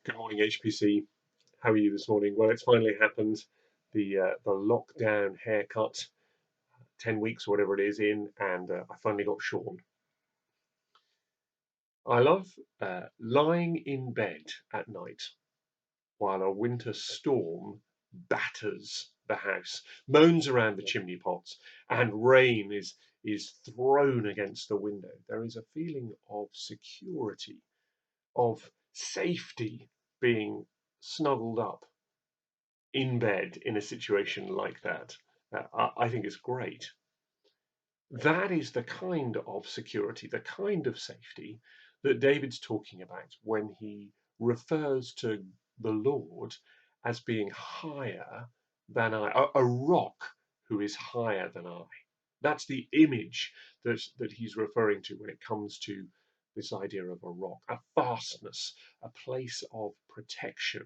Good morning, HPC. How are you this morning? Well, it's finally happened. The lockdown haircut, 10 weeks or whatever it is in, and I finally got shorn. I love lying in bed at night while a winter storm batters the house, moans around the chimney pots, and rain is thrown against the window. There is a feeling of security, of safety, being snuggled up in bed in a situation like that. I think it's great. That is the kind of security, the kind of safety that David's talking about when he refers to the Lord as being higher than I, a rock who is higher than I. That's the image that he's referring to when it comes to this idea of a rock, a fastness, a place of protection.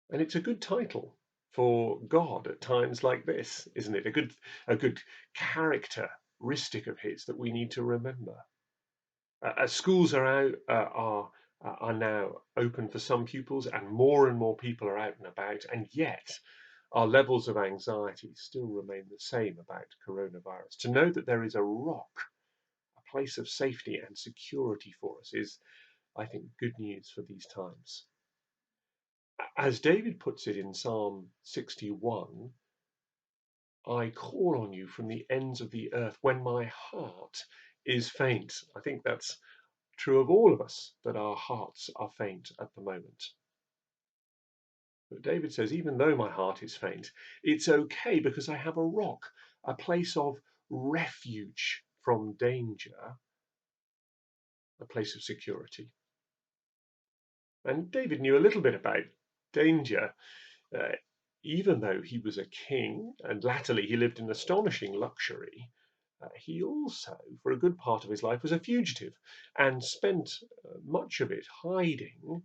And it's a good title for God at times like this, isn't it? A good characteristic of his that we need to remember. As schools are out, are now open for some pupils, and more people are out and about, and yet our levels of anxiety still remain the same about coronavirus. To know that there is a rock, a place of safety and security for us, is, I think, good news for these times. As David puts it in Psalm 61, I call on you from the ends of the earth when my heart is faint. I think that's true of all of us, that our hearts are faint at the moment. But David says, even though my heart is faint, it's okay because I have a rock, a place of refuge from danger, a place of security. And David knew a little bit about danger. Uh, Even though he was a king and latterly he lived in astonishing luxury, he also, for a good part of his life, was a fugitive and spent much of it hiding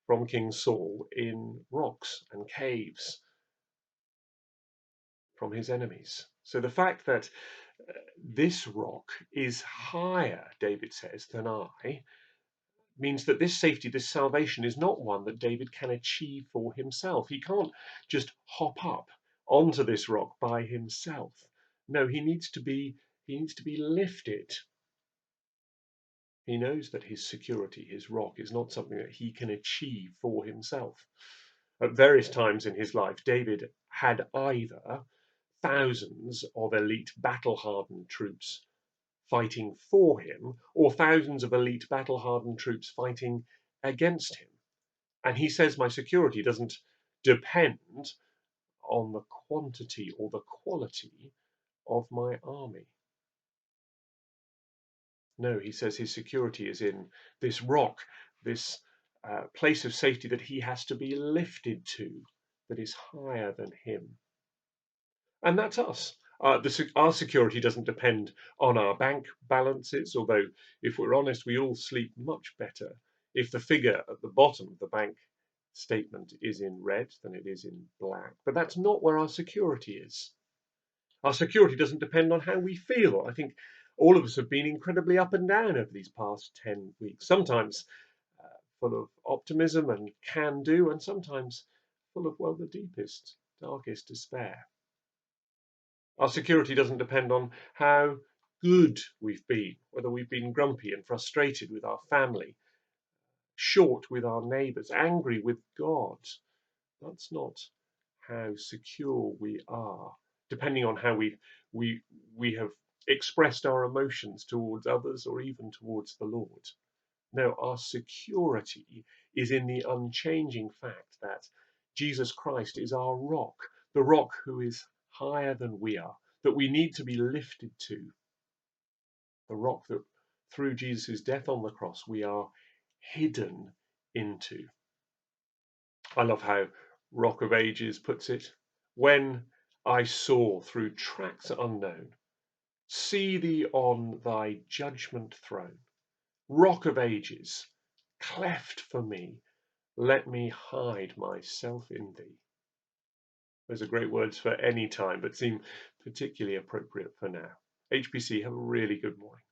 from King Saul in rocks and caves from his enemies. So the fact that this rock is higher, David says, than I, means that this safety, this salvation, is not one that David can achieve for himself. He can't just hop up onto this rock by himself. No, he needs to be lifted. He knows that his security, his rock, is not something that he can achieve for himself. At various times in his life, David had either thousands of elite battle-hardened troops fighting for him, or thousands of elite battle-hardened troops fighting against him. And he says my security doesn't depend on the quantity or the quality of my army. No, he says his security is in this rock, this place of safety that he has to be lifted to, that is higher than him. And that's us. Our security doesn't depend on our bank balances, although, if we're honest, we all sleep much better if the figure at the bottom of the bank statement is in red than it is in black. But that's not where our security is. Our security doesn't depend on how we feel. I think all of us have been incredibly up and down over these past 10 weeks, sometimes full of optimism and can do, and sometimes full of, well, the deepest, darkest despair. Our security doesn't depend on how good we've been, whether we've been grumpy and frustrated with our family, short with our neighbours, angry with God. That's not how secure we are, depending on how we have expressed our emotions towards others or even towards the Lord. No, our security is in the unchanging fact that Jesus Christ is our rock, the rock who is higher than we are, that we need to be lifted to, the rock that through Jesus' death on the cross we are hidden into. I love how Rock of Ages puts it. When I saw through tracks unknown, see thee on thy judgment throne, Rock of Ages, cleft for me, let me hide myself in thee. Those are great words for any time, but seem particularly appropriate for now. HPC, have a really good morning.